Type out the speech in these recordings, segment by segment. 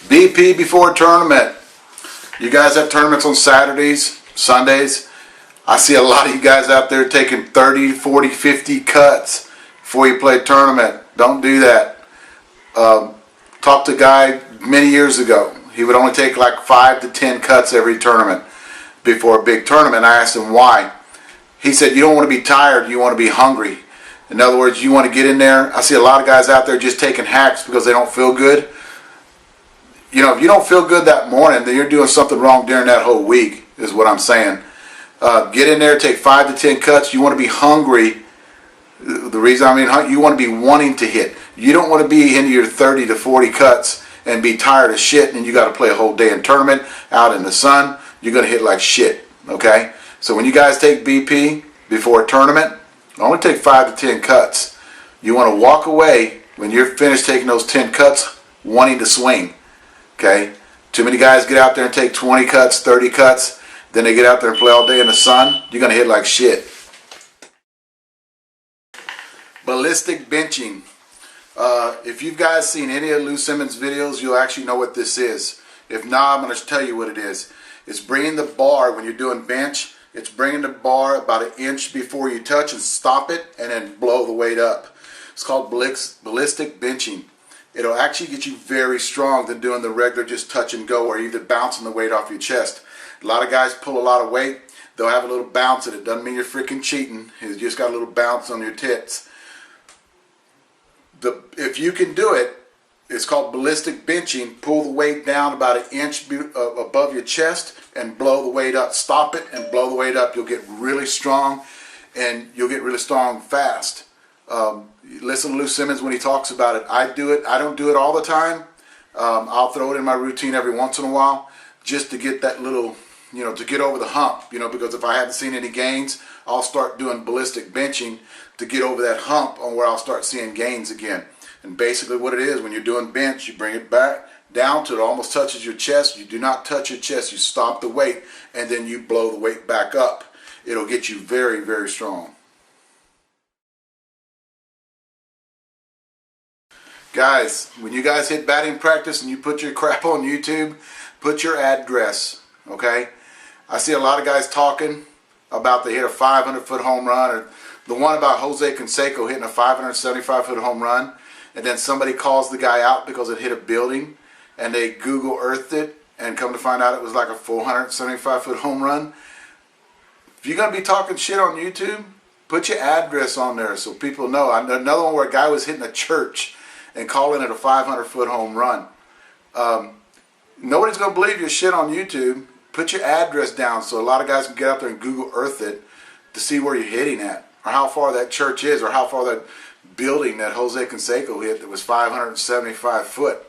BP before a tournament. You guys have tournaments on Saturdays, Sundays. I see a lot of you guys out there taking 30, 40, 50 cuts before you play a tournament. Don't do that. Talked to a guy many years ago. He would only take like 5 to 10 cuts every tournament before a big tournament. I asked him why. He said, you don't want to be tired, you want to be hungry. In other words, you want to get in there. I see a lot of guys out there just taking hacks because they don't feel good. You know, if you don't feel good that morning, then you're doing something wrong during that whole week, is what I'm saying. Get in there, take 5 to 10 cuts. You want to be hungry. The reason I mean, you want to be wanting to hit. You don't want to be into your 30 to 40 cuts and be tired of shit and you got to play a whole day in tournament out in the sun. You're going to hit like shit, okay? So when you guys take BP before a tournament, only take 5 to 10 cuts. You want to walk away when you're finished taking those 10 cuts wanting to swing, okay? Too many guys get out there and take 20 cuts, 30 cuts, then they get out there and play all day in the sun. You're going to hit like shit. Ballistic benching. If you guys seen any of Lou Simmons' videos, you'll actually know what this is. If not, I'm going to tell you what it is. It's bringing the bar, when you're doing bench, it's bringing the bar about an inch before you touch and stop it and then blow the weight up. It's called ballistic benching. It'll actually get you very strong than doing the regular just touch and go or either bouncing the weight off your chest. A lot of guys pull a lot of weight. They'll have a little bounce in it. Doesn't mean you're freaking cheating. You just got a little bounce on your tits. If you can do it, it's called ballistic benching. Pull the weight down about an inch above your chest and blow the weight up. Stop it and blow the weight up. You'll get really strong and you'll get really strong fast. Listen to Lou Simmons when he talks about it. I do it. I don't do it all the time. I'll throw it in my routine every once in a while just to get that little, you know, to get over the hump, you know, because if I haven't seen any gains, I'll start doing ballistic benching to get over that hump on where I'll start seeing gains again. And basically what it is, when you're doing bench, you bring it back down to it almost touches your chest. You do not touch your chest. You stop the weight and then you blow the weight back up. It'll get you very, very strong. Guys, when you guys hit batting practice and you put your crap on YouTube, put your address, okay? I see a lot of guys talking about they hit a 500-foot home run, or the one about Jose Canseco hitting a 575-foot home run, and then somebody calls the guy out because it hit a building, and they Google Earthed it, and come to find out it was like a 475-foot home run. If you're going to be talking shit on YouTube, put your address on there so people know. Another one where a guy was hitting a church and calling it a 500-foot home run. Nobody's going to believe your shit on YouTube. Put your address down so a lot of guys can get out there and Google Earth it to see where you're hitting at, or how far that church is, or how far that building that Jose Canseco hit that was 575 foot.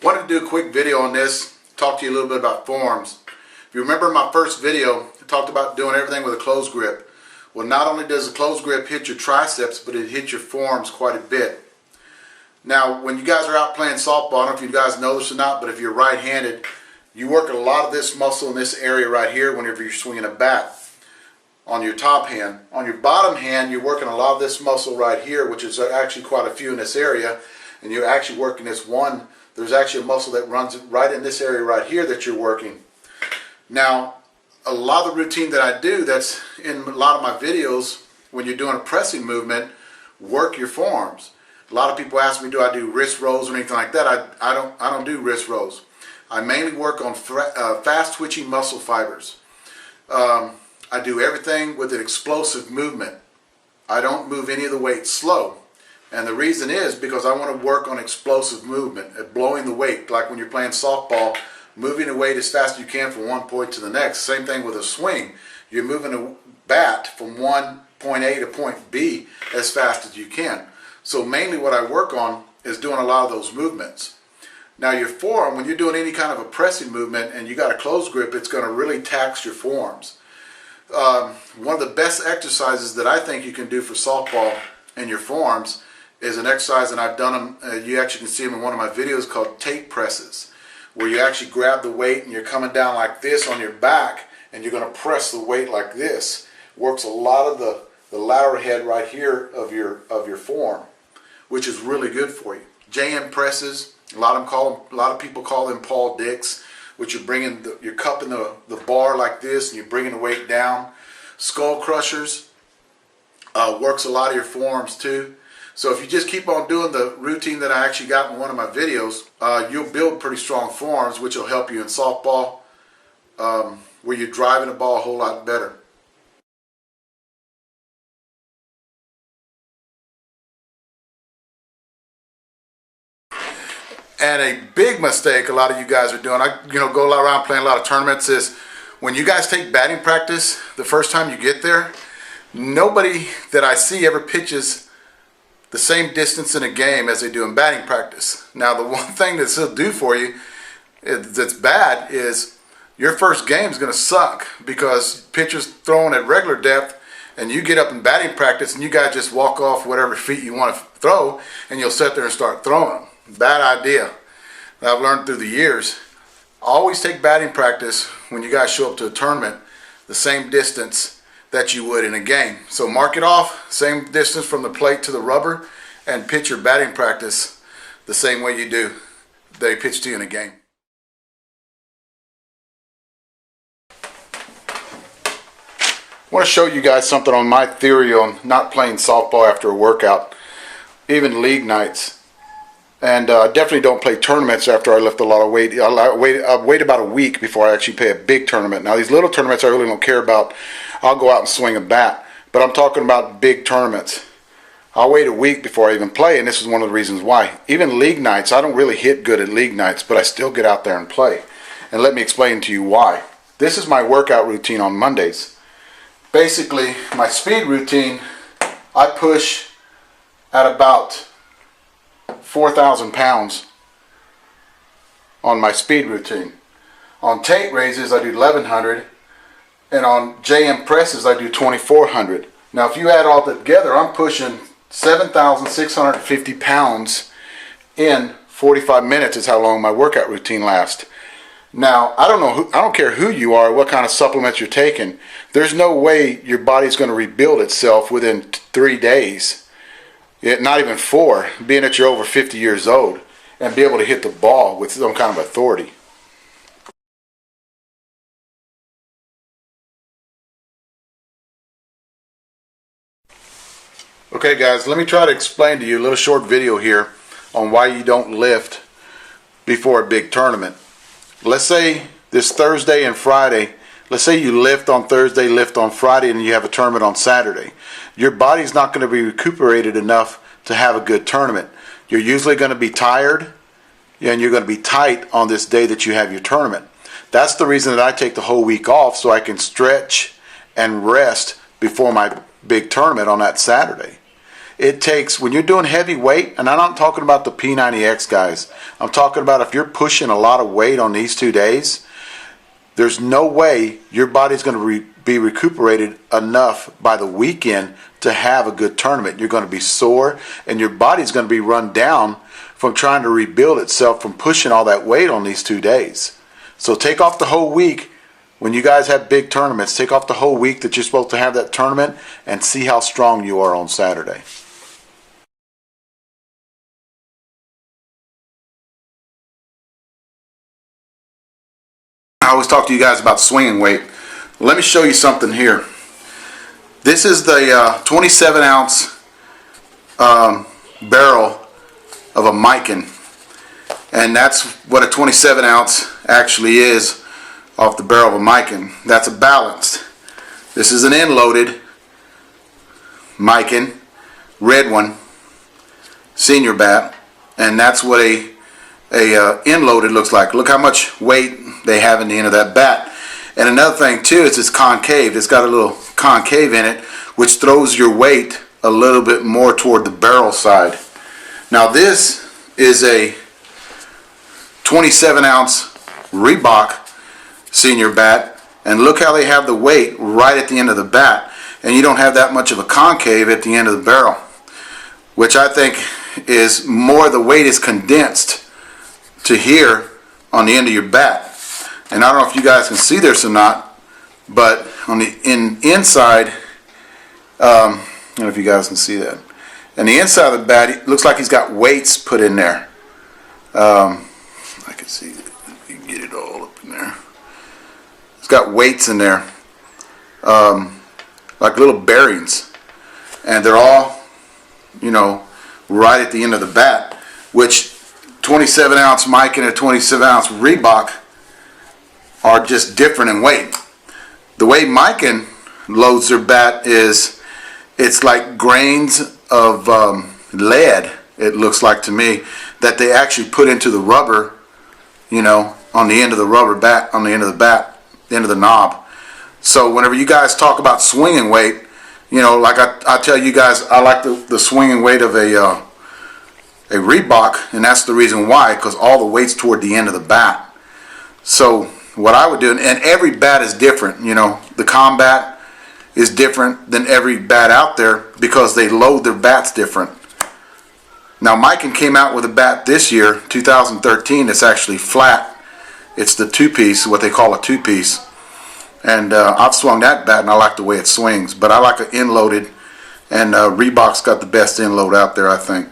Wanted to do a quick video on this, talk to you a little bit about forms. If you remember my first video, I talked about doing everything with a close grip. Well, not only does the close grip hit your triceps, but it hits your forearms quite a bit. Now, when you guys are out playing softball, I don't know if you guys know this or not, but if you're right-handed, you work a lot of this muscle in this area right here whenever you're swinging a bat on your top hand. On your bottom hand, you're working a lot of this muscle right here, which is actually quite a few in this area, and you're actually working this one. There's actually a muscle that runs right in this area right here that you're working. Now, a lot of the routine that I do that's in a lot of my videos, when you're doing a pressing movement, work your forearms. A lot of people ask me, do I do wrist rolls or anything like that? I don't do wrist rolls. I mainly work on fast twitching muscle fibers. I do everything with an explosive movement. I don't move any of the weight slow. And the reason is because I want to work on explosive movement, at blowing the weight, like when you're playing softball, moving the weight as fast as you can from one point to the next. Same thing with a swing. You're moving a bat from point A to point B as fast as you can. So mainly what I work on is doing a lot of those movements. Now your forearm, when you're doing any kind of a pressing movement and you got a close grip, it's going to really tax your forearms. One of the best exercises that I think you can do for softball and your forearms is an exercise, and I've done them, you actually can see them in one of my videos, called tape presses, where you actually grab the weight and you're coming down like this on your back and you're going to press the weight like this. Works a lot of the lateral head right here of your forearm. which is really good for you. JM presses, a lot of people call them Paul Dicks, which you're bringing your cup in the bar like this and you're bringing the weight down. Skull crushers works a lot of your forearms too. So if you just keep on doing the routine that I actually got in one of my videos, you'll build pretty strong forearms, which will help you in softball, where you're driving the ball a whole lot better. And a big mistake a lot of you guys are doing, I go around playing a lot of tournaments, is when you guys take batting practice, the first time you get there, nobody that I see ever pitches the same distance in a game as they do in batting practice. Now, the one thing that it'll do for you that's bad is your first game is going to suck, because pitchers throwing at regular depth and you get up in batting practice and you guys just walk off whatever feet you want to throw and you'll sit there and start throwing them. Bad idea. I've learned through the years, always take batting practice when you guys show up to a tournament the same distance that you would in a game. So mark it off, same distance from the plate to the rubber, and pitch your batting practice the same way they pitch to you in a game. I want to show you guys something on my theory on not playing softball after a workout, even league nights. And definitely don't play tournaments after I lift a lot of weight. I wait about a week before I actually play a big tournament. Now, these little tournaments I really don't care about. I'll go out and swing a bat. But I'm talking about big tournaments. I'll wait a week before I even play, and this is one of the reasons why. Even league nights, I don't really hit good at league nights, but I still get out there and play. And let me explain to you why. This is my workout routine on Mondays. Basically, my speed routine, I push at about 4,000 pounds on my speed routine. On Tate raises I do 1,100, and on JM presses I do 2,400. Now if you add all that together, I'm pushing 7,650 pounds in 45 minutes is how long my workout routine lasts. Now I don't care who you are, what kind of supplements you're taking. There's no way your body's going to rebuild itself within 3 days. Not even 4, being that you're over 50 years old, and be able to hit the ball with some kind of authority. Okay guys, let me try to explain to you a little short video here on why you don't lift before a big tournament. Let's say this Thursday and Friday, let's say you lift on Thursday, lift on Friday, and you have a tournament on Saturday. Your body's not going to be recuperated enough to have a good tournament. You're usually going to be tired, and you're going to be tight on this day that you have your tournament. That's the reason that I take the whole week off, so I can stretch and rest before my big tournament on that Saturday. It takes, when you're doing heavy weight, and I'm not talking about the P90X guys, I'm talking about if you're pushing a lot of weight on these 2 days, there's no way your body's going to be recuperated enough by the weekend to have a good tournament. You're going to be sore, and your body's going to be run down from trying to rebuild itself from pushing all that weight on these 2 days. So take off the whole week. When you guys have big tournaments, take off the whole week that you're supposed to have that tournament and see how strong you are on Saturday. I always talk to you guys about swinging weight. Let me show you something here. This is the 27 ounce barrel of a Mikan, and that's what a 27 ounce actually is off the barrel of a Mikan. That's a balanced. This is an end-loaded Mikan, red one, senior bat, and that's what a end-loaded looks like. Look how much weight they have in the end of that bat. And another thing too is it's concave. It's got a little concave in it, which throws your weight a little bit more toward the barrel side. Now this is a 27 ounce Reebok senior bat, and look how they have the weight right at the end of the bat, and you don't have that much of a concave at the end of the barrel, which I think is more, the weight is condensed to here on the end of your bat. And I don't know if you guys can see this or not, but on the inside, I don't know if you guys can see that. And the inside of the bat, it looks like he's got weights put in there. I can see it. You can get it all up in there. It's got weights in there, like little bearings, and they're all, you know, right at the end of the bat, which 27 ounce mic and a 27 ounce Reebok are just different in weight. The way Miken loads their bat is, it's like grains of lead, it looks like to me, that they actually put into the rubber, you know, on the end of the rubber bat, on the end of the bat, the end of the knob. So whenever you guys talk about swinging weight, you know, like I tell you guys, I like the swinging weight of a Reebok, and that's the reason why, because all the weight's toward the end of the bat. So what I would do, and every bat is different, you know, the Combat is different than every bat out there because they load their bats different. Now Miken came out with a bat this year, 2013, that's actually flat. It's the two-piece, what they call a two-piece. And I've swung that bat and I like the way it swings, but I like an end-loaded, and Reebok's got the best end load out there, I think.